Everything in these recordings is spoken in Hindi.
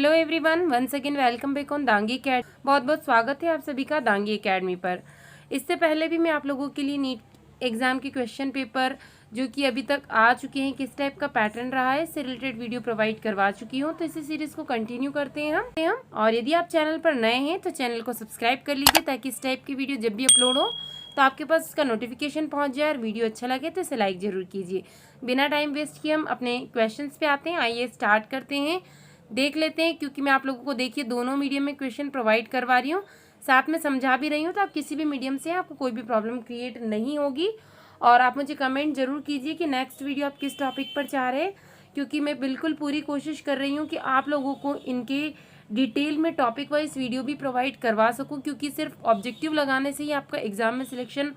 Hello everyone, once again welcome back on Dangi academy. बहुत बहुत स्वागत है आप सभी का दांगी अकेडमी पर। इससे पहले भी मैं आप लोगों के लिए नीट एग्ज़ाम के क्वेश्चन पेपर जो कि अभी तक आ चुके हैं, किस टाइप का पैटर्न रहा है, इससे रिलेटेड वीडियो प्रोवाइड करवा चुकी हूँ। तो इसी सीरीज़ को कंटिन्यू करते हैं हम। और यदि आप चैनल पर नए हैं तो चैनल को सब्सक्राइब कर लीजिए ताकि इस टाइप की वीडियो जब भी अपलोड हो तो आपके पास इसका नोटिफिकेशन पहुंच जाए। और वीडियो अच्छा लगे तो इसे लाइक ज़रूर कीजिए। बिना टाइम वेस्ट किए हम अपने क्वेश्चंस पे आते हैं। आइए स्टार्ट करते हैं, देख लेते हैं। क्योंकि मैं आप लोगों को देखिए दोनों मीडियम में क्वेश्चन प्रोवाइड करवा रही हूँ, साथ में समझा भी रही हूँ, तो आप किसी भी मीडियम से आपको कोई भी प्रॉब्लम क्रिएट नहीं होगी। और आप मुझे कमेंट जरूर कीजिए कि नेक्स्ट वीडियो आप किस टॉपिक पर चाह रहे हैं, क्योंकि मैं बिल्कुल पूरी कोशिश कर रही हूँ कि आप लोगों को इनके डिटेल में टॉपिक वाइज वीडियो भी प्रोवाइड करवा सकूँ। क्योंकि सिर्फ ऑब्जेक्टिव लगाने से ही आपका एग्जाम में सिलेक्शन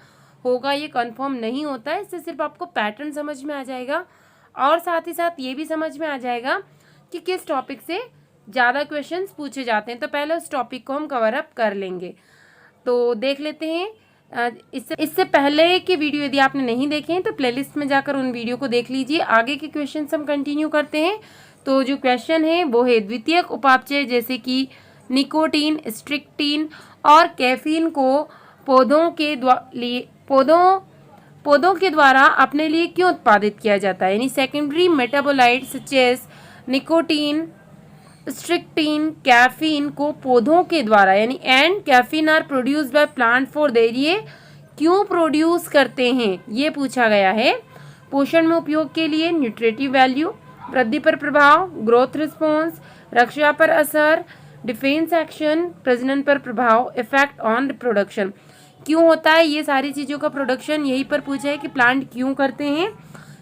होगा ये कंफर्म नहीं होता है। इससे सिर्फ आपको पैटर्न समझ में आ जाएगा और साथ ही साथ ये भी समझ में आ जाएगा कि किस टॉपिक से ज़्यादा क्वेश्चंस पूछे जाते हैं। तो पहले उस टॉपिक को हम कवर अप कर लेंगे। तो देख लेते हैं। इससे पहले की वीडियो यदि आपने नहीं देखे हैं तो प्लेलिस्ट में जाकर उन वीडियो को देख लीजिए। आगे के क्वेश्चंस हम कंटिन्यू करते हैं। तो जो क्वेश्चन है वो है द्वितीयक उपापचय जैसे कि निकोटीन, स्ट्रिक्टीन और कैफीन को पौधों के द्वारा अपने लिए क्यों उत्पादित किया जाता है। यानी secondary metabolites such as nicotine, strychnine, caffeine को पौधों के द्वारा यानी and caffeine are produced by plant for their, ये क्यों प्रोड्यूस करते हैं ये पूछा गया है। पोषण में उपयोग के लिए, न्यूट्रिटिव वैल्यू, वृद्धि पर प्रभाव, ग्रोथ रिस्पॉन्स, रक्षा पर असर, डिफेंस एक्शन, प्रजनन पर प्रभाव, इफेक्ट ऑन रिप्रोडक्शन। क्यों होता है ये सारी चीज़ों का प्रोडक्शन, यहीं पर पूछा है कि प्लांट क्यों करते हैं।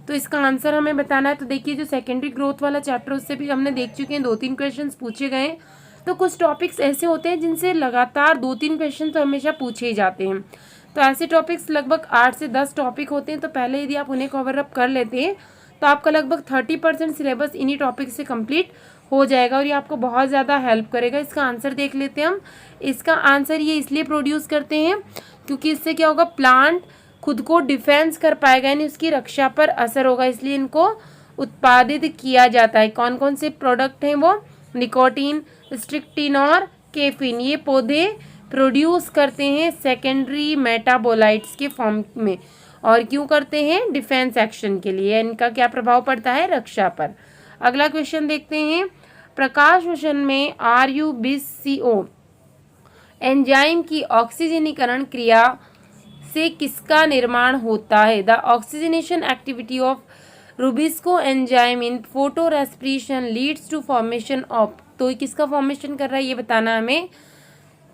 तो इसका आंसर हमें बताना है। तो देखिए जो सेकेंडरी ग्रोथ वाला चैप्टर उससे भी हमने देख चुके हैं, 2-3 क्वेश्चंस पूछे गए। तो कुछ टॉपिक्स ऐसे होते हैं जिनसे लगातार 2-3 क्वेश्चन तो हमेशा पूछे ही जाते हैं। तो ऐसे टॉपिक्स लगभग 8 से 10 टॉपिक होते हैं। तो पहले यदि आप उन्हें कवर अप कर लेते हैं तो आपका लगभग 30% सिलेबस इन्हीं टॉपिक से कंप्लीट हो जाएगा और ये आपको बहुत ज़्यादा हेल्प करेगा। इसका आंसर देख लेते हैं हम। इसका आंसर ये इसलिए प्रोड्यूस करते हैं क्योंकि इससे क्या होगा, प्लांट खुद को डिफेंस कर पाएगा, यानी उसकी रक्षा पर असर होगा, इसलिए इनको उत्पादित किया जाता है। कौन कौन से प्रोडक्ट हैं वो, निकोटीन, स्ट्रिक्टीन और कैफीन, ये पौधे प्रोड्यूस करते हैं सेकेंडरी मेटाबोलाइट्स के फॉर्म में। और क्यों करते हैं, डिफेंस एक्शन के लिए। इनका क्या प्रभाव पड़ता है, रक्षा पर। अगला क्वेश्चन देखते हैं। प्रकाश शोषण में RuBisCO एंजाइम की ऑक्सीजनीकरण क्रिया से किसका निर्माण होता है। The oxygenation activity of rubisco enzyme in photorespiration leads to formation of, तो किसका फॉर्मेशन कर रहा है ये बताना हमें।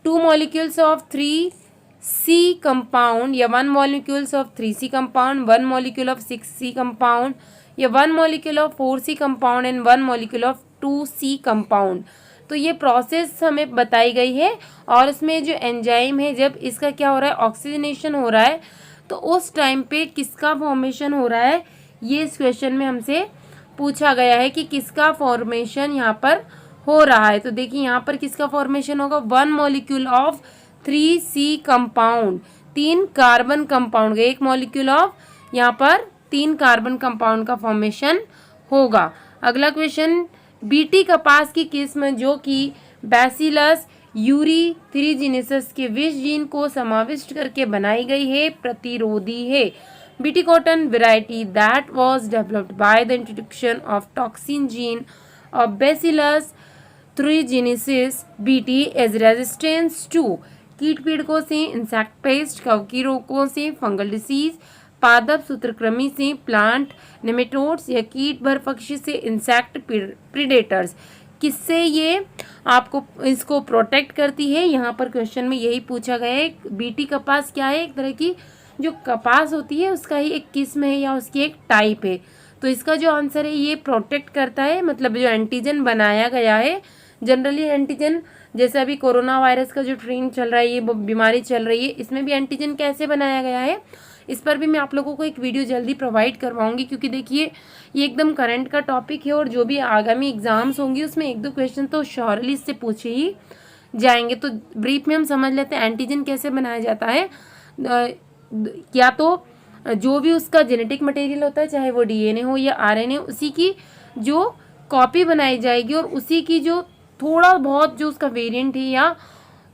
2 मॉलिक्यूल्स ऑफ 3C कंपाउंड या 1 molecules of 3C compound, 1 molecule of 6C compound या 1 molecule of 4C compound and 1 molecule of 2C compound. तो ये प्रोसेस हमें बताई गई है और इसमें जो एंजाइम है जब इसका क्या हो रहा है, ऑक्सीजनेशन हो रहा है, तो उस टाइम पे किसका फॉर्मेशन हो रहा है ये इस क्वेश्चन में हमसे पूछा गया है कि किसका फॉर्मेशन यहाँ पर हो रहा है। तो देखिए यहाँ पर किसका फॉर्मेशन होगा, 1 molecule of 3C compound, 3 carbon compound, 1 molecule of यहाँ पर 3 कार्बन कंपाउंड का फॉर्मेशन होगा। अगला क्वेश्चन, बीटी कपास की किस्म जो कि बैसिलस यूरिथ्रीजिनेसिस के विष जीन को समाविष्ट करके बनाई गई है, प्रतिरोधी है। BT cotton variety that was developed by the introduction of toxin gene of Bacillus thuringiensis BT is resistance to कीट पीड़कों से, इंसेक्ट पेस्ट, कवकी रोगों से, फंगल डिसीज, पादप सूत्रकृमि से, प्लांट नेमेटोड्स या कीट भर पक्षी से, इंसेक्ट प्रीडेटर्स, किससे ये आपको इसको प्रोटेक्ट करती है। यहाँ पर क्वेश्चन में यही पूछा गया है। बीटी कपास क्या है, एक तरह की जो कपास होती है उसका ही एक किस्म है या उसकी एक टाइप है। तो इसका जो आंसर है ये प्रोटेक्ट करता है, मतलब जो एंटीजन बनाया गया है, जनरली एंटीजन जैसे अभी कोरोना वायरस का जो ट्रेंड चल रहा है, ये बीमारी चल रही है, इसमें भी एंटीजन कैसे बनाया गया है इस पर भी मैं आप लोगों को एक वीडियो जल्दी प्रोवाइड करवाऊंगी। क्योंकि देखिए ये एकदम करंट का टॉपिक है और जो भी आगामी एग्जाम्स होंगी उसमें 1-2 क्वेश्चन तो श्योरली इससे पूछे ही जाएंगे। तो ब्रीफ में हम समझ लेते हैं एंटीजन कैसे बनाया जाता है। या तो जो भी उसका जेनेटिक मटेरियल होता है, चाहे वो DNA हो या RNA, उसी की जो कॉपी बनाई जाएगी और उसी की जो थोड़ा बहुत जो उसका वेरिएंट है या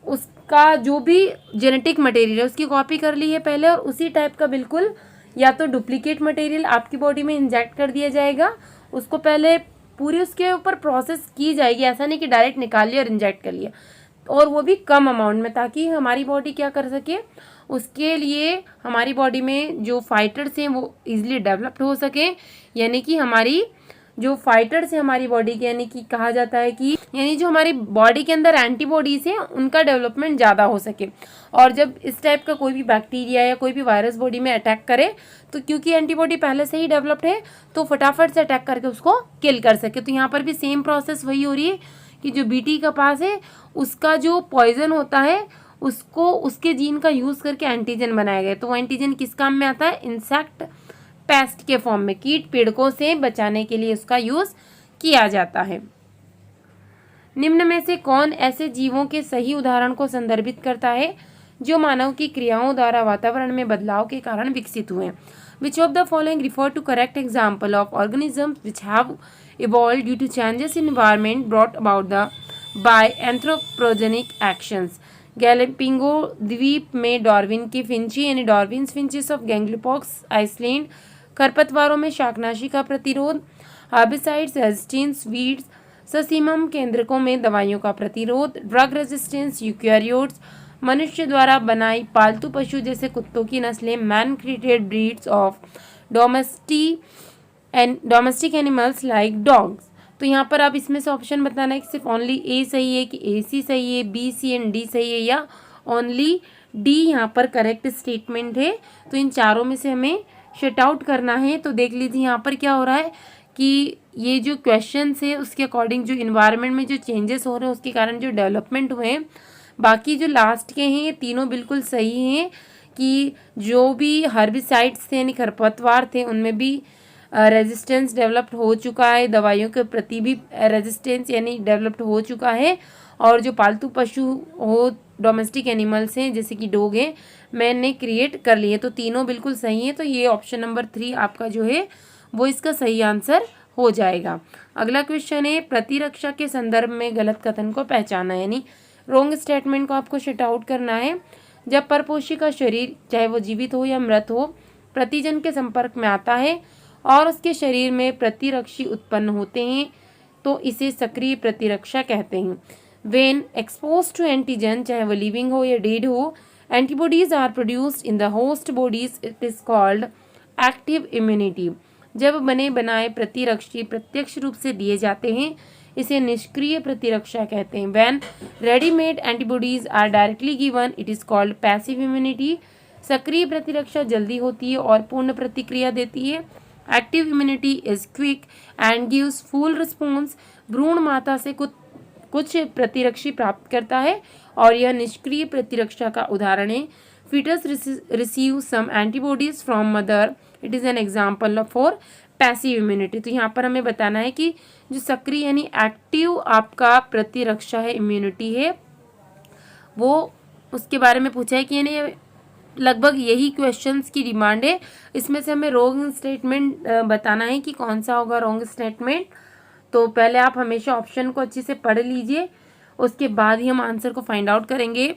उसका जो भी जेनेटिक मटेरियल है उसकी कॉपी कर ली है पहले, और उसी टाइप का बिल्कुल या तो डुप्लीकेट मटेरियल आपकी बॉडी में इंजेक्ट कर दिया जाएगा, उसको पहले पूरी उसके ऊपर प्रोसेस की जाएगी, ऐसा नहीं कि डायरेक्ट निकाल लिया और इंजेक्ट कर लिया, और वो भी कम अमाउंट में, ताकि हमारी बॉडी क्या कर सके, उसके लिए हमारी बॉडी में जो फाइटर्स हैं वो इजीली डेवलप्ड हो सके, यानी कि हमारी जो फाइटर्स है हमारी बॉडी के, यानी कि कहा जाता है कि यानी जो हमारी बॉडी के अंदर एंटीबॉडीज हैं उनका डेवलपमेंट ज़्यादा हो सके। और जब इस टाइप का कोई भी बैक्टीरिया या कोई भी वायरस बॉडी में अटैक करे तो क्योंकि एंटीबॉडी पहले से ही डेवलप्ड है तो फटाफट से अटैक करके उसको किल कर सके। तो यहाँ पर भी सेम प्रोसेस वही हो रही है कि जो बीटी कपास है उसका जो पॉइजन होता है उसको उसके जीन का यूज़ करके एंटीजन बनाया गया। तो वो एंटीजन किस काम में आता है, इंसेक्ट पेस्ट के फॉर्म में, कीट पीड़कों से बचाने के लिए उसका यूज किया जाता है। निम्न में से कौन ऐसे जीवों के सही उदाहरण को संदर्भित करता है जो मानव की क्रियाओं द्वारा वातावरण में बदलाव के कारण विकसित हुए? Which of the following refer to correct example of organisms which have evolve due to changes in environment brought about the by anthropogenic actions? Galapagos द्वीप में डार्विन की फिंची यानी Darwin's finches of Galapagos island, खरपतवारों में शाकनाशी का प्रतिरोध, हर्बिसाइड्स रेजिस्टेंस वीड्स, ससीमम केंद्रकों में दवाइयों का प्रतिरोध, ड्रग रेजिस्टेंस यूकैरियोट्स, मनुष्य द्वारा बनाई पालतू पशु जैसे कुत्तों की नस्लें, man created breeds of domestic animals like dogs. तो यहाँ पर आप इसमें से ऑप्शन बताना है कि सिर्फ ओनली ए सही है, कि ए सी सही है, बी सी एंड डी सही है, या ओनली डी यहाँ पर करेक्ट स्टेटमेंट है। तो इन चारों में से हमें शट आउट करना है। तो देख लीजिए यहाँ पर क्या हो रहा है कि ये जो क्वेश्चन है उसके अकॉर्डिंग जो इन्वायरमेंट में जो चेंजेस हो रहे हैं उसके कारण जो डेवलपमेंट हुए हैं, बाकी जो लास्ट के हैं ये तीनों बिल्कुल सही हैं कि जो भी हर्बिसाइड्स थे यानी खरपतवार थे उनमें भी रेजिस्टेंस डेवलप्ड हो चुका है, दवाइयों के प्रति भी रेजिस्टेंस यानी डेवलप्ड हो चुका है, और जो पालतू पशु हो डोमेस्टिक एनिमल्स हैं जैसे कि डॉग हैं मैंने क्रिएट कर लिए। तो तीनों बिल्कुल सही है। तो ये ऑप्शन नंबर 3 आपका जो है वो इसका सही आंसर हो जाएगा। अगला क्वेश्चन है प्रतिरक्षा के संदर्भ में गलत कथन को पहचाना, यानी रॉन्ग स्टेटमेंट को आपको शट आउट करना है। जब परपोषी का शरीर चाहे वो जीवित हो या मृत हो प्रतिजन के संपर्क में आता है और उसके शरीर में प्रतिरक्षी उत्पन्न होते हैं तो इसे सक्रिय प्रतिरक्षा कहते हैं। वेन एक्सपोज टू एंटीजन चाहे वो लिविंग हो या डेड हो, antibodies are produced in the host bodies, it is called active immunity. जब बने बनाए प्रतिरक्षी प्रत्यक्ष रूप से दिए जाते हैं इसे निष्क्रिय प्रतिरक्षा कहते हैं। When readymade antibodies are directly given it is called passive immunity. सक्रिय प्रतिरक्षा जल्दी होती है और पूर्ण प्रतिक्रिया देती है। Active immunity is quick and gives full response. भ्रूण माता से कुछ प्रतिरक्षी प्राप्त करता है और यह निष्क्रिय प्रतिरक्षा का उदाहरण है। Foetus receive some antibodies from mother, it is an example for passive immunity. तो यहाँ पर हमें बताना है कि जो सक्रिय यानी एक्टिव आपका प्रतिरक्षा है, इम्यूनिटी है, वो उसके बारे में पूछा है कि यानी लगभग यही क्वेश्चंस की डिमांड है। इसमें से हमें रॉन्ग स्टेटमेंट बताना है कि कौन सा होगा रॉन्ग स्टेटमेंट। तो पहले आप हमेशा ऑप्शन को अच्छे से पढ़ लीजिए, उसके बाद ही हम आंसर को फाइंड आउट करेंगे।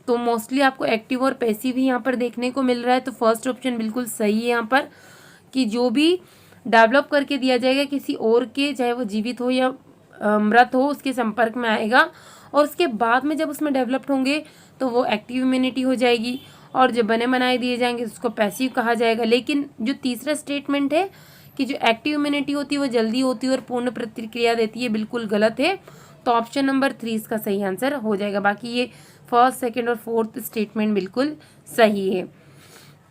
तो मोस्टली आपको एक्टिव और पैसिव ही यहाँ पर देखने को मिल रहा है। तो फर्स्ट ऑप्शन बिल्कुल सही है यहाँ पर कि जो भी डेवलप करके दिया जाएगा किसी और के, चाहे वो जीवित हो या मृत हो, उसके संपर्क में आएगा और उसके बाद में जब उसमें डेवलप्ड होंगे तो वो एक्टिव इम्यूनिटी हो जाएगी, और जब बने बनाए दिए जाएंगे उसको पैसिव कहा जाएगा। लेकिन जो तीसरा स्टेटमेंट है कि जो एक्टिव इम्यूनिटी होती है वो जल्दी होती है और पूर्ण प्रतिक्रिया देती है, बिल्कुल गलत है। तो ऑप्शन नंबर 3 इसका सही आंसर हो जाएगा। बाकी ये फर्स्ट, सेकंड और फोर्थ स्टेटमेंट बिल्कुल सही है।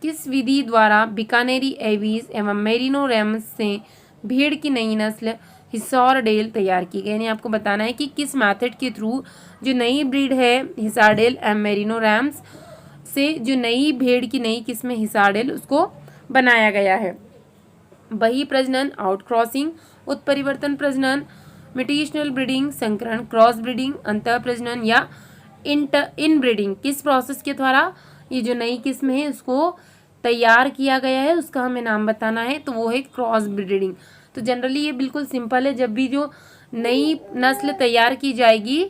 किस विधि द्वारा बीकानेरी एवीज एवं मेरिनो रैम्स से भेड़ की नई नस्ल हिसारडेल तैयार की गई? यानी आपको बताना है कि किस मेथड के थ्रू जो नई ब्रीड है हिसारडेल एवं मेरिनो रैम्स से जो नई भेड़ की नई किस्म हिसारडेल उसको बनाया गया है। बही प्रजनन, आउट क्रॉसिंग, उत्परिवर्तन प्रजनन, म्यूटेशनल ब्रीडिंग, संकरण, क्रॉस ब्रीडिंग, अंतः प्रजनन या इन ब्रीडिंग, किस प्रोसेस के द्वारा ये जो नई किस्म है उसको तैयार किया गया है उसका हमें नाम बताना है। तो वो है क्रॉस ब्रीडिंग। तो जनरली ये बिल्कुल सिंपल है, जब भी जो नई नस्ल तैयार की जाएगी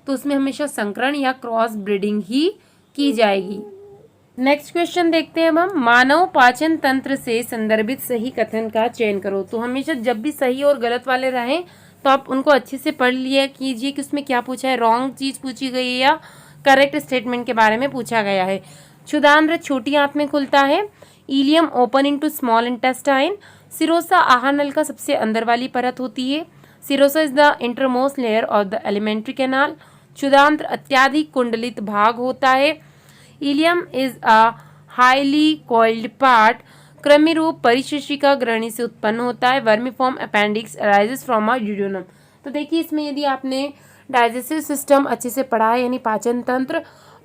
तो उसमें हमेशा संकरण या क्रॉस ब्रीडिंग ही की जाएगी। नेक्स्ट क्वेश्चन देखते हैं अब हम, मानव पाचन तंत्र से संदर्भित सही कथन का चयन करो। तो हमेशा जब भी सही और गलत वाले रहें तो आप उनको अच्छे से पढ़ लिया कीजिए कि उसमें क्या पूछा है, रॉन्ग चीज पूछी गई है या करेक्ट स्टेटमेंट के बारे में पूछा गया है। क्षुधांत्र छोटी आंत में खुलता है। Ileum open into small intestine. Serosa आहार नल का सबसे अंदर वाली परत होती है। Serosa is the intermost layer of the alimentary canal. क्षुधांत्र अत्यधिक कुंडलित भाग होता है। Ileum is a highly coiled part. क्रमी रूप परिशिष्टिका ग्रहणी से उत्पन्न होता है। Vermiform appendix arises from a duodenum. तो देखिए इसमें यदि आपने डाइजेस्टिव सिस्टम अच्छे से पढ़ा है यानी पाचन तंत्र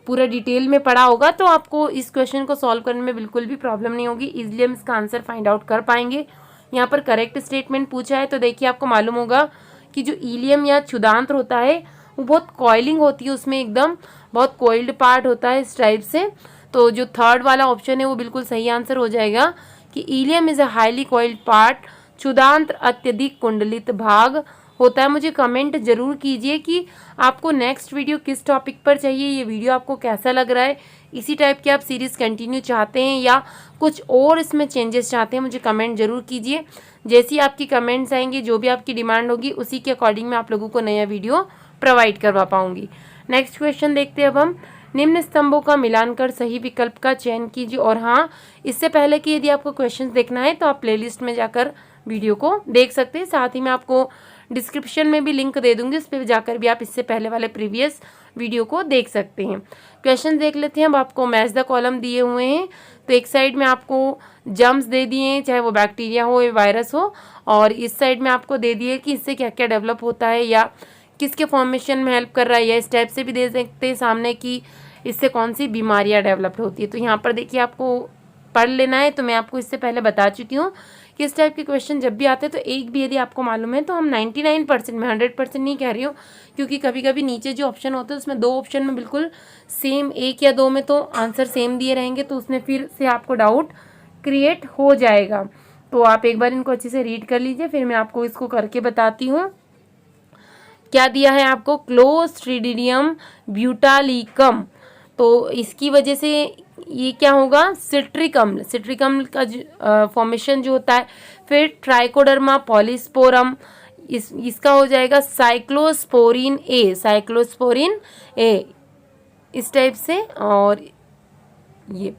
पूरा डिटेल में पढ़ा होगा तो आपको इस क्वेश्चन को सॉल्व करने में बिल्कुल भी प्रॉब्लम नहीं होगी, इजीली हम इसका आंसर फाइंड आउट कर पाएंगे। यहाँ पर करेक्ट स्टेटमेंट पूछा है तो देखिए आपको मालूम होगा कि जो इलियम या क्षुधांत्र होता है वो बहुत कॉइलिंग होती है, उसमें एकदम बहुत कोइल्ड पार्ट होता है इस टाइप से। तो जो थर्ड वाला ऑप्शन है वो बिल्कुल सही आंसर हो जाएगा कि ileum is a highly coiled part. क्षुधांत्र अत्यधिक कुंडलित भाग होता है। मुझे कमेंट जरूर कीजिए कि आपको नेक्स्ट वीडियो किस टॉपिक पर चाहिए, ये वीडियो आपको कैसा लग रहा है, इसी टाइप की आप सीरीज़ कंटिन्यू चाहते हैं या कुछ और इसमें चेंजेस चाहते हैं, मुझे कमेंट जरूर कीजिए। जैसी आपकी कमेंट्स आएंगे, जो भी आपकी डिमांड होगी उसी के अकॉर्डिंग मैं आप लोगों को नया वीडियो प्रोवाइड करवा पाऊंगी। नेक्स्ट क्वेश्चन देखते हैं अब हम, निम्न स्तंभों का मिलान कर सही विकल्प का चयन कीजिए। और हाँ, इससे पहले कि यदि आपको क्वेश्चन देखना है तो आप प्लेलिस्ट में जाकर वीडियो को देख सकते हैं, साथ ही मैं आपको डिस्क्रिप्शन में भी लिंक दे दूंगी, उस पर जाकर भी आप इससे पहले वाले प्रीवियस वीडियो को देख सकते हैं। क्वेश्चन देख लेते हैं। अब आपको मैच द कॉलम दिए हुए हैं, तो एक साइड में आपको जर्म्स दे दिए हैं, चाहे वो बैक्टीरिया हो या वायरस हो, और इस साइड में आपको दे दिए कि इससे क्या क्या डेवलप होता है या किसके फॉर्मेशन में हेल्प कर रहा है, या इस टाइप से भी दे सकते हैं सामने कि इससे कौन सी बीमारियां डेवलप होती है। तो यहाँ पर देखिए आपको पढ़ लेना है, तो मैं आपको इससे पहले बता चुकी हूँ कि इस टाइप के क्वेश्चन जब भी आते हैं तो एक भी यदि आपको मालूम है तो हम 99% में 100% नहीं कह रही हूँ, क्योंकि कभी कभी नीचे जो ऑप्शन होते हैं उसमें दो ऑप्शन में बिल्कुल सेम, एक या दो में तो आंसर सेम दिए रहेंगे, तो उसमें फिर से आपको डाउट क्रिएट हो जाएगा। तो आप एक बार इनको अच्छे से रीड कर लीजिए, फिर मैं आपको इसको करके बताती हूँ। क्या दिया है आपको, क्लोस्ट्रीडियम ब्यूटालिकम, तो इसकी वजह से ये क्या होगा, सिट्रिक अम्ल, सिट्रिक अम्ल का फॉर्मेशन जो होता है। फिर ट्राइकोडर्मा पॉलीस्पोरम, इसका हो जाएगा साइक्लोस्पोरिन ए, साइक्लोस्पोरिन ए इस टाइप से। और ये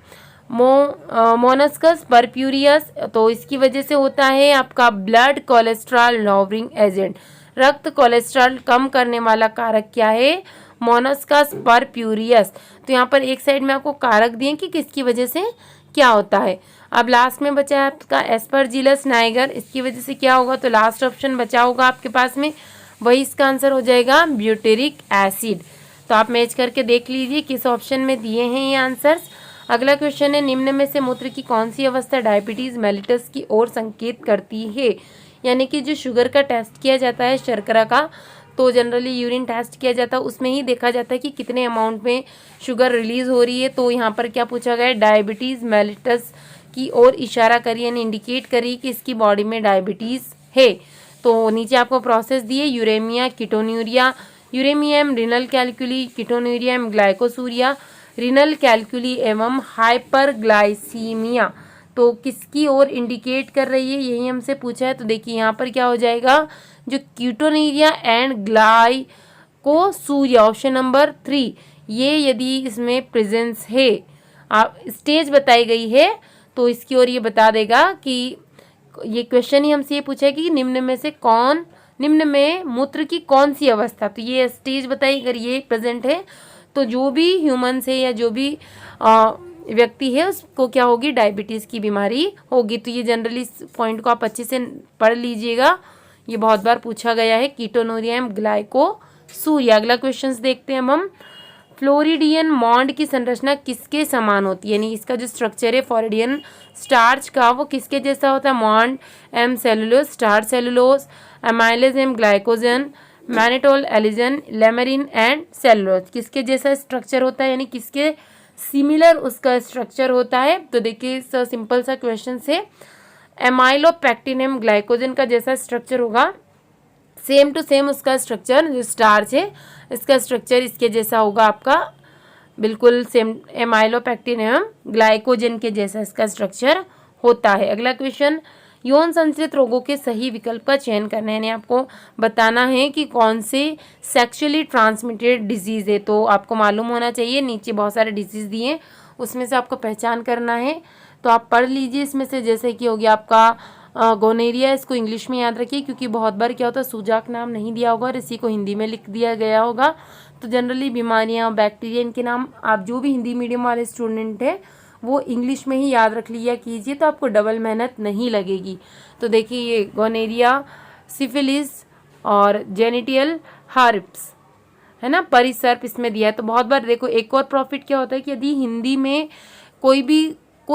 मोनस्कस परप्यूरियस, तो इसकी वजह से होता है आपका ब्लड कोलेस्ट्रॉल लॉवरिंग एजेंट, रक्त कोलेस्ट्रॉल कम करने वाला कारक क्या है, मोनस्कस परप्यूरियस। तो यहाँ पर एक साइड में आपको कारक दिए कि किसकी वजह से क्या होता है। अब लास्ट में बचा है आपका एस्परजिलस नाइगर, इसकी वजह से क्या होगा, तो लास्ट ऑप्शन बचा होगा आपके पास में, वही इसका आंसर हो जाएगा ब्यूटेरिक एसिड। तो आप मैच करके देख लीजिए किस ऑप्शन में दिए हैं ये आंसर्स। अगला क्वेश्चन है, निम्न में से मूत्र की कौन सी अवस्था डायबिटीज मेलिटस की ओर संकेत करती है। यानी कि जो शुगर का टेस्ट किया जाता है, शर्करा का, तो जनरली यूरिन टेस्ट किया जाता है, उसमें ही देखा जाता है कि कितने अमाउंट में शुगर रिलीज हो रही है। तो यहाँ पर क्या पूछा गया है, डायबिटीज मेलिटस की ओर इशारा करिए, यानी इंडिकेट करिए कि इसकी बॉडी में डायबिटीज है। तो नीचे आपको प्रोसेस दिए, यूरेमिया, कीटोन्यूरिया, यूरेमियम रिनल कैल्कुली, कीटोन्यूरियम ग्लाइकोसूरिया, रिनल कैल्कुली एवं हाइपरग्लाइसीमिया, तो किसकी ओर इंडिकेट कर रही है, यही हमसे पूछा है। तो देखिए यहाँ पर क्या हो जाएगा, जो ketonuria and glycosuria, option number 3, ये यदि इसमें प्रेजेंस है, आप स्टेज बताई गई है तो इसकी ओर ये बता देगा कि ये क्वेश्चन ही हमसे ये पूछा है कि निम्न में से कौन, निम्न में मूत्र की कौन सी अवस्था, तो ये स्टेज बताई, अगर ये प्रेजेंट है तो जो भी ह्यूमंस है या जो भी व्यक्ति है उसको क्या होगी, डायबिटीज़ की बीमारी होगी। तो ये जनरली इस पॉइंट को आप अच्छे से पढ़ लीजिएगा, ये बहुत बार पूछा गया है, कीटोनूरियम ग्लाइकोसूरिया। अगला क्वेश्चन देखते हैं हम, फ्लोरिडियन मॉन्ड की संरचना किसके समान होती है, यानी इसका जो स्ट्रक्चर है फ्लोरिडियन स्टार्च का, वो किसके जैसा होता है, मॉन्ड एम सेलुलोज, स्टार्च सेलुलोज, एमाइलेज एम ग्लाइकोजन, मैनेटोल एलिजन, लेमरिन एंड सेलुलोज, किसके जैसा स्ट्रक्चर होता है, यानी किसके सिमिलर उसका स्ट्रक्चर होता है। तो देखिए सिंपल सा क्वेश्चन से, एमाइलोपेक्टिन एम ग्लाइकोजन का जैसा स्ट्रक्चर होगा सेम टू सेम उसका स्ट्रक्चर, जो स्टार्च है इसका स्ट्रक्चर इसके जैसा होगा आपका, बिल्कुल सेम एमाइलोपेक्टिन एवं ग्लाइकोजन के जैसा इसका स्ट्रक्चर होता है। अगला क्वेश्चन, यौन संचारित रोगों के सही विकल्प का चयन करना है, यानी आपको बताना है कि कौन से सेक्सुअली ट्रांसमिटेड डिजीज़ है। तो आपको मालूम होना चाहिए, नीचे बहुत सारे डिजीज़ दिए हैं उसमें से आपको पहचान करना है। तो आप पढ़ लीजिए इसमें से, जैसे कि हो गया आपका गोनेरिया, इसको इंग्लिश में याद रखिए क्योंकि बहुत बार क्या होता है सूजाक नाम नहीं दिया होगा और इसी को हिंदी में लिख दिया गया होगा। तो जनरली बीमारियां, बैक्टीरिया, इनके नाम आप जो भी हिंदी मीडियम वाले स्टूडेंट हैं वो इंग्लिश में ही याद रख लिया कीजिए, तो आपको डबल मेहनत नहीं लगेगी। तो देखिए ये गोनेरिया, सिफिलिस और जेनिटल हर्प्स है ना, परिसर्प इसमें दिया है। तो बहुत बार देखो एक और प्रॉफिट क्या होता है कि यदि हिंदी में कोई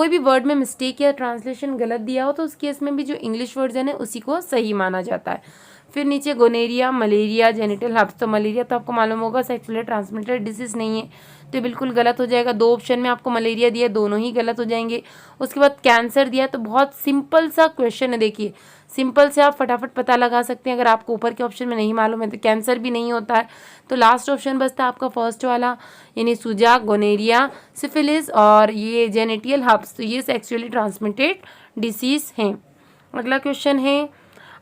भी वर्ड में मिस्टेक या ट्रांसलेशन गलत दिया हो तो उस केस में भी जो इंग्लिश वर्जन है उसी को सही माना जाता है। फिर नीचे गोनेरिया, मलेरिया, जेनिटल हर्प्स, तो मलेरिया तो आपको मालूम होगा सेक्सुअली ट्रांसमिटेड डिसीज नहीं है, तो बिल्कुल गलत हो जाएगा। 2 ऑप्शन में आपको मलेरिया दिया, दोनों ही गलत हो जाएंगे। उसके बाद कैंसर दिया, तो बहुत सिंपल सा क्वेश्चन है, देखिए सिंपल से आप फटाफट पता लगा सकते हैं। अगर आपको ऊपर के ऑप्शन में नहीं मालूम है तो कैंसर भी नहीं होता है। तो लास्ट ऑप्शन बचता है आपका फर्स्ट वाला, यानी सुजाक, गोनेरिया, सिफिलिस और ये जेनिटल हर्प्स, तो ये सेक्सुअली ट्रांसमिटेड डिसीज हैं। अगला क्वेश्चन है,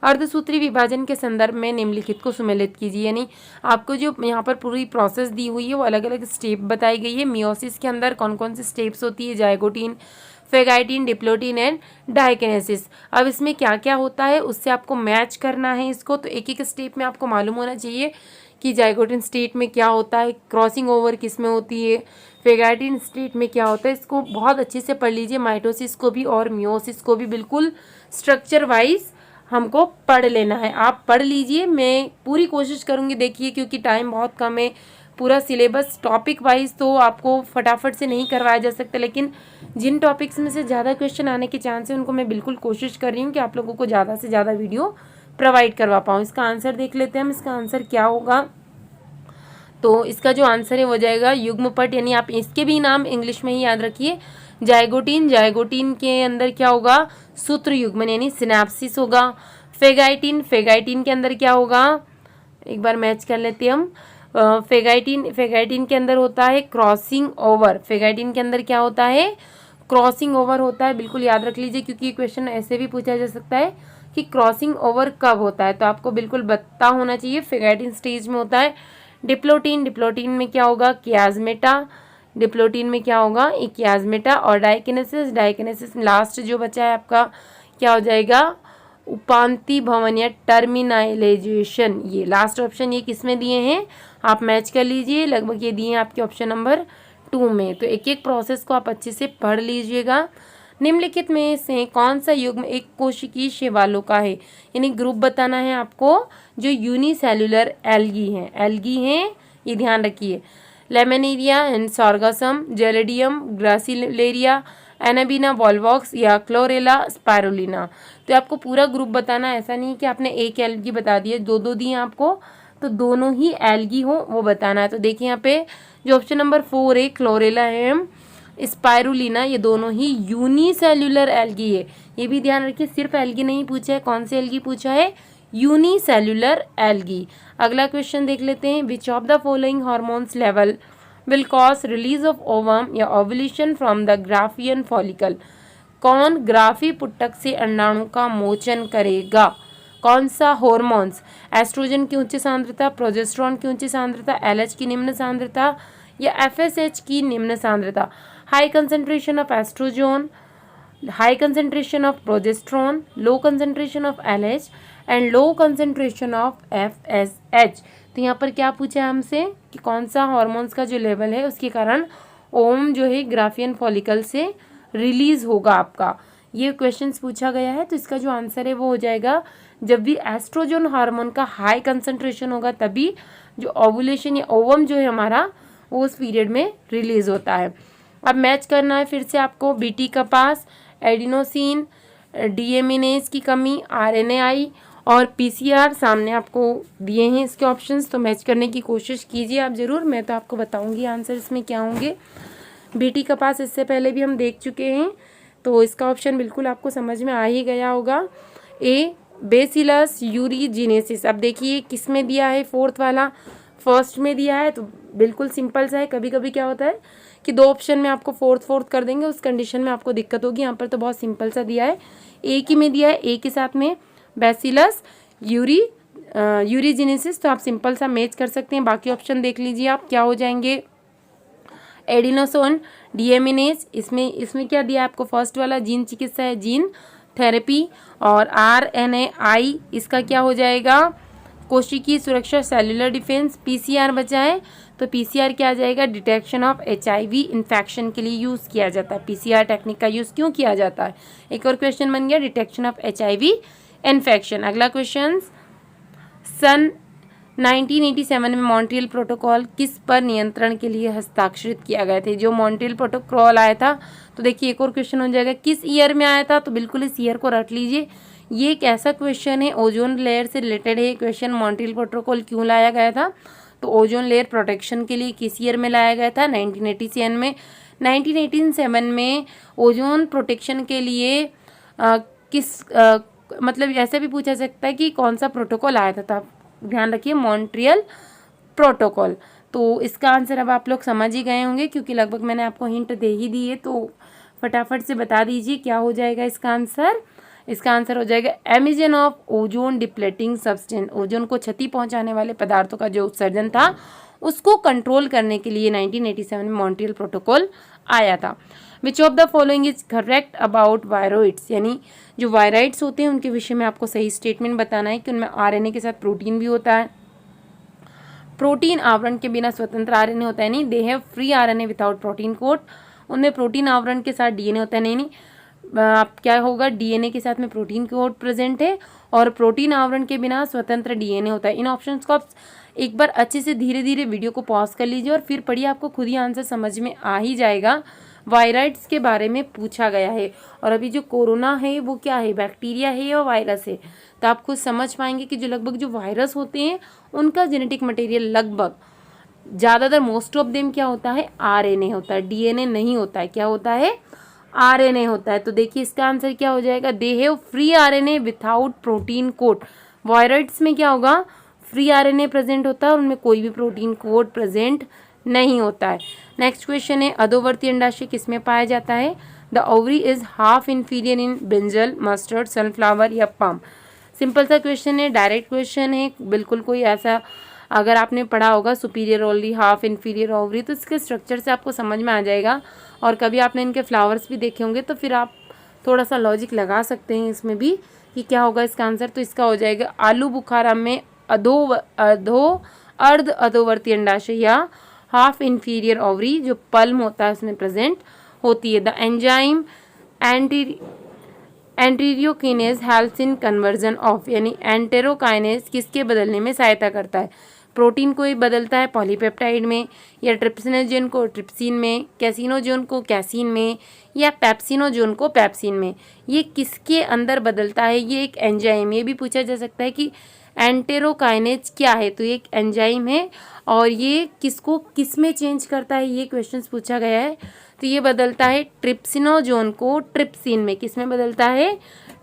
अर्धसूत्री विभाजन के संदर्भ में निम्नलिखित को सुमेलित कीजिए, यानी आपको जो यहाँ पर पूरी प्रोसेस दी हुई है वो अलग अलग स्टेप बताई गई है। मियोसिस के अंदर कौन कौन सी स्टेप्स होती है, जाइगोटीन, फेगाइटिन, डिप्लोटिन एंड डाइकिनेसिस। अब इसमें क्या क्या होता है उससे आपको मैच करना है इसको, तो एक एक स्टेप में आपको मालूम होना चाहिए कि जाइगोटिन स्टेट में क्या होता है, क्रॉसिंग ओवर किस में होती है, फेगाइटिन स्टेट में क्या होता है। इसको बहुत अच्छे से पढ़ लीजिए, माइटोसिस को भी और मियोसिस को भी बिल्कुल स्ट्रक्चर वाइज हमको पढ़ लेना है। आप पढ़ लीजिए, मैं पूरी कोशिश करूँगी, देखिए क्योंकि टाइम बहुत कम है, पूरा सिलेबस टॉपिक वाइज तो आपको फटाफट से नहीं करवाया जा सकता, लेकिन जिन टॉपिक्स में से ज़्यादा क्वेश्चन आने के चांस है उनको मैं बिल्कुल कोशिश कर रही हूँ कि आप लोगों को ज़्यादा से ज़्यादा वीडियो प्रोवाइड करवा पाऊँ। इसका आंसर देख लेते हैं हम, इसका आंसर क्या होगा। तो इसका जो आंसर है वो जाएगा युग्मपट, यानी आप इसके भी नाम इंग्लिश में ही याद रखिए। जाइगोटीन, जाइगोटीन के अंदर क्या होगा, सूत्र युग्मन यानी सिनेप्सिस होगा। फेगाइटिन, फेगाइटिन के अंदर क्या होगा, एक बार मैच कर लेते हैं हम। फेगाइटिन के अंदर होता है क्रॉसिंग ओवर, फेगाइटिन के अंदर क्या होता है, क्रॉसिंग ओवर होता है, बिल्कुल याद रख लीजिए क्योंकि क्वेश्चन ऐसे भी पूछा जा सकता है कि क्रॉसिंग ओवर कब होता है, तो आपको बिल्कुल पता होना चाहिए फेगाइटिन स्टेज में होता है। डिप्लोटीन, डिप्लोटीन में क्या होगा, कियाजमेटा, डिप्लोटीन में क्या होगा, एक कियाजमेटा। और डाइकिनेसिस, डाइकिनेसिस लास्ट जो बचा है आपका क्या हो जाएगा, उपांति भवन या टर्मिनाइजेशन। ये लास्ट ऑप्शन ये किस में दिए हैं, आप मैच कर लीजिए, लगभग ये दिए हैं आपके ऑप्शन नंबर 2 में। तो एक एक प्रोसेस को आप अच्छे से पढ़ लीजिएगा। निम्नलिखित में से कौन सा युग्म एक कोशिकीय शैवालों का है, यानी ग्रुप बताना है आपको जो यूनिसेल्युलर एल्गी हैं, ये ध्यान रखिए। Laminaria and Sargassum, Gelidium, Gracilaria, Anabaena Volvox या क्लोरेला स्पाइरुलिना। तो आपको पूरा ग्रुप बताना, ऐसा नहीं कि आपने एक एल्गी बता दिया, दो दो दिए आपको, तो दोनों ही एल्गी हो वो बताना है। तो देखिए यहाँ पे जो ऑप्शन नंबर 4 है क्लोरेला है, स्पाइरुलिना, ये दोनों ही यूनिसेल्युलर एल्गी है, ये भी ध्यान रखिए। सिर्फ एल्गी नहीं पूछा है, कौन से एल्गी पूछा है, यूनिसेल्युलर एल्गी। अगला क्वेश्चन देख लेते हैं, which of the following hormones level will cause release of ovum या ovulation from the Graafian follicle. कौन ग्राफी पुटक से अंडाणु का मोचन करेगा, कौन सा हॉर्मोन्स, एस्ट्रोजन की उच्च सांद्रता, प्रोजेस्टेरोन की उच्च सांद्रता, एलएच की निम्न सांद्रता या एफएसएच की निम्न सांद्रता। High concentration of oestrogen, high concentration of progesterone, low concentration of LH and low concentration of FSH. तो यहाँ पर क्या पूछा है हमसे कि कौन सा हार्मोन्स का जो लेवल है उसके कारण ओम जो है ग्राफियन फॉलिकल से रिलीज होगा आपका, ये क्वेश्चंस पूछा गया है। तो इसका जो आंसर है वो हो जाएगा, जब भी एस्ट्रोजन हार्मोन का हाई कंसंट्रेशन होगा तभी जो ओवुलेशन या ओवम जो है हमारा वो उस पीरियड में रिलीज होता है। अब मैच करना है फिर से आपको, बीटी कपास, एडिनोसिन, डीएमिनेज की कमी, आरएनएआई और पीसीआर सामने आपको दिए हैं इसके ऑप्शंस, तो मैच करने की कोशिश कीजिए आप ज़रूर। मैं तो आपको बताऊंगी आंसर इसमें क्या होंगे। बीटी कपास इससे पहले भी हम देख चुके हैं, तो इसका ऑप्शन बिल्कुल आपको समझ में आ ही गया होगा। ए बेसिलस यूरीजिनेसिस। अब देखिए किस में दिया है, फोर्थ वाला फर्स्ट में दिया है, तो बिल्कुल सिंपल सा है। कभी कभी क्या होता है कि दो ऑप्शन में आपको फोर्थ कर देंगे, उस कंडीशन में आपको दिक्कत होगी। यहाँ पर तो बहुत सिंपल सा दिया है, एक ही में दिया है, एक के साथ में बैसिलस यूरीजिनेसिस, तो आप सिंपल सा मैच कर सकते हैं। बाकी ऑप्शन देख लीजिए आप क्या हो जाएंगे। एडिनोसोन डीएमिनेज, इसमें क्या दिया है आपको, फर्स्ट वाला जीन चिकित्सा है, जीन थेरेपी। और आरएनएआई इसका क्या हो जाएगा, कोशिकीय सुरक्षा, सेल्युलर डिफेंस। पीसीआर बचा है, तो पीसीआर क्या आ जाएगा, डिटेक्शन ऑफ एचआईवी इन्फेक्शन के लिए यूज़ किया जाता है। पीसीआर टेक्निक का यूज़ क्यों किया जाता है, एक और क्वेश्चन बन गया, डिटेक्शन ऑफ एचआईवी इन्फेक्शन। अगला क्वेश्चन, सन 1987 में मॉन्ट्रियल प्रोटोकॉल किस पर नियंत्रण के लिए हस्ताक्षरित किया गया थे। जो मॉन्ट्रियल प्रोटोकॉल आया था, तो देखिए एक और क्वेश्चन हो जाएगा, किस ईयर में आया था, तो बिल्कुल इस ईयर को रट लीजिए। ये एक ऐसा क्वेश्चन है, ओजोन लेयर से रिलेटेड है क्वेश्चन। मॉन्ट्रियल प्रोटोकॉल क्यों लाया गया था, तो ओजोन लेयर प्रोटेक्शन के लिए किस ईयर में लाया गया था, 1987 में। 1987 में ओजोन प्रोटेक्शन के लिए मतलब ऐसा भी पूछा सकता है कि कौन सा प्रोटोकॉल आया था, तो आप ध्यान रखिए मॉन्ट्रियल प्रोटोकॉल। तो इसका आंसर अब आप लोग समझ ही गए होंगे, क्योंकि लगभग मैंने आपको हिंट दे ही दी है। तो फटाफट से बता दीजिए क्या हो जाएगा इसका आंसर। इसका आंसर हो जाएगा emission of ozone depleting substance. Ozone को क्षति पहुंचाने वाले पदार्थों का जो उत्सर्जन था उसको कंट्रोल करने के लिए 1987 में मॉन्ट्रियल प्रोटोकॉल आया था। विच of the following is correct about viroids, यानी जो वायराइड्स होते हैं उनके विषय में आपको सही स्टेटमेंट बताना है कि उनमें आरएनए के साथ प्रोटीन भी होता है। प्रोटीन आवरण के बिना स्वतंत्र आरएनए होता है नहीं, they have free RNA without protein code. उनमें प्रोटीन आवरण के साथ डीएनए होता है नहीं, आप क्या होगा, डीएनए के साथ में प्रोटीन कोड प्रेजेंट है, और प्रोटीन आवरण के बिना स्वतंत्र डीएनए होता है। इन ऑप्शंस को आप एक बार अच्छे से धीरे धीरे वीडियो को पॉज कर लीजिए और फिर पढ़िए, आपको खुद ही आंसर समझ में आ ही जाएगा। वायराइड्स के बारे में पूछा गया है, और अभी जो कोरोना है वो क्या है, बैक्टीरिया है या वायरस है, तो आप खुद समझ पाएंगे कि जो लगभग जो वायरस होते हैं उनका जेनेटिक मटेरियल लगभग ज़्यादातर मोस्ट ऑफ देम क्या होता है, आरएनए होता है, डीएनए नहीं होता है। क्या होता है, आरएनए होता है। तो देखिए इसका आंसर क्या हो जाएगा, they have free RNA without protein code. Viroids में क्या होगा, फ्री आरएनए प्रेजेंट होता है और उनमें कोई भी प्रोटीन कोड प्रेजेंट नहीं होता है। नेक्स्ट क्वेश्चन है, अधोवर्ती अंडाशय किसमें पाया जाता है, the ovary is half inferior in brinjal, mustard, sunflower या पाम। सिंपल सा क्वेश्चन है, डायरेक्ट क्वेश्चन है, बिल्कुल कोई ऐसा अगर आपने पढ़ा होगा superior ovary, half inferior ovary, तो इसके स्ट्रक्चर से आपको समझ में आ जाएगा। और कभी आपने इनके फ्लावर्स भी देखे होंगे तो फिर आप थोड़ा सा लॉजिक लगा सकते हैं इसमें भी कि क्या होगा इसका आंसर। तो इसका हो जाएगा आलू बुखारा में अर्ध अधोवर्ती अंडाशय या हाफ इंफीरियर ओवरी जो पल्म होता है उसमें प्रेजेंट होती है। The enzyme enterokinase helps in conversion of, यानी एंटेरोकाइनेज किसके बदलने में सहायता करता है, प्रोटीन को ही बदलता है पॉलीपेप्टाइड में, या ट्रिप्सिनोजोन को ट्रिप्सिन में, कैसिनोजोन को कैसिन में, या पेप्सिनोजोन को पेप्सिन में। ये किसके अंदर बदलता है, ये एक एंजाइम। ये भी पूछा जा सकता है कि एंटेरोकाइनेज क्या है, तो ये एक एंजाइम है और ये किसको किस में चेंज करता है, ये क्वेश्चन पूछा गया है। तो ये बदलता है ट्रिप्सिनोजोन को ट्रिप्सिन में। किस में बदलता है,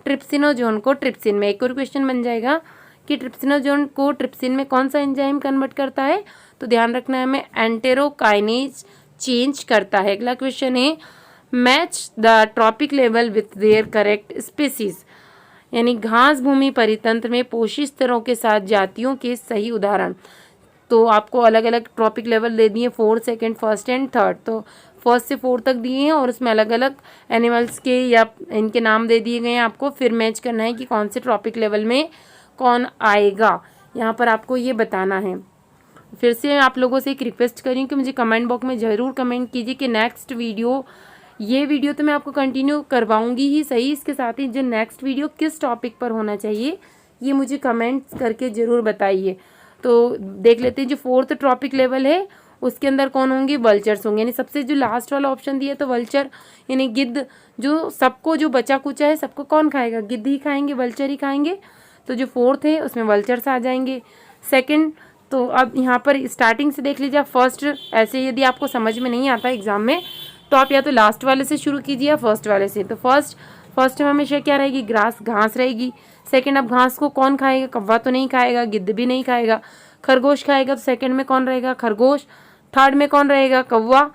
ट्रिप्सिनोजोन को ट्रिप्सिन में। एक और क्वेश्चन बन जाएगा कि ट्रिप्सिनोजोन को ट्रिप्सिन में कौन सा एंजाइम कन्वर्ट करता है, तो ध्यान रखना है हमें, एंटेरोकाइनेज चेंज करता है। अगला क्वेश्चन है, match the trophic level with their correct species, यानी घास भूमि परितंत्र में पोषित स्तरों के साथ जातियों के सही उदाहरण। तो आपको अलग अलग ट्रॉपिक लेवल दे दिए, 4, 2, 1 एंड 3। तो 1 से 4 तक दिए हैं और उसमें अलग अलग एनिमल्स के या इनके नाम दे दिए गए हैं। आपको फिर मैच करना है कि कौन से ट्रॉपिक लेवल में कौन आएगा, यहाँ पर आपको ये बताना है। फिर से आप लोगों से एक रिक्वेस्ट करी कि मुझे कमेंट बॉक्स में ज़रूर कमेंट कीजिए कि नेक्स्ट वीडियो, ये वीडियो तो मैं आपको कंटिन्यू करवाऊंगी ही सही, इसके साथ ही जो नेक्स्ट वीडियो किस टॉपिक पर होना चाहिए ये मुझे कमेंट्स करके ज़रूर बताइए। तो देख लेते हैं, जो 4th ट्रॉपिक लेवल है उसके अंदर कौन होंगे, वल्चर्स होंगे, यानी सबसे जो लास्ट वाला ऑप्शन दिया तो वल्चर, यानी गिद्ध, जो सबको जो बचा कुचा है सबको कौन खाएगा, गिद्ध ही खाएंगे, वल्चर ही खाएंगे। तो जो 4th है उसमें वल्चर्स आ जाएंगे। सेकंड, तो अब यहाँ पर स्टार्टिंग से देख लीजिए। फर्स्ट, ऐसे यदि आपको समझ में नहीं आता एग्जाम में तो आप या तो लास्ट वाले से शुरू कीजिए या फर्स्ट वाले से। तो फर्स्ट फर्स्ट में हमेशा क्या रहेगी, ग्रास, घास रहेगी। सेकंड, अब घास को कौन खाएगा, कौवा तो नहीं खाएगा, गिद्ध भी नहीं खाएगा, खरगोश खाएगा, तो सेकंड में कौन रहेगा, खरगोश। थर्ड में कौन रहेगा, कौवा।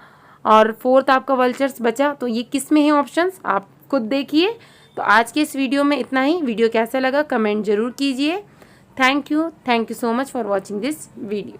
और फोर्थ आपका वल्चर्स बचा। तो ये किस में है ऑप्शंस, आप खुद देखिए। तो आज के इस वीडियो में इतना ही। वीडियो कैसा लगा कमेंट जरूर कीजिए। Thank you so much for watching this video.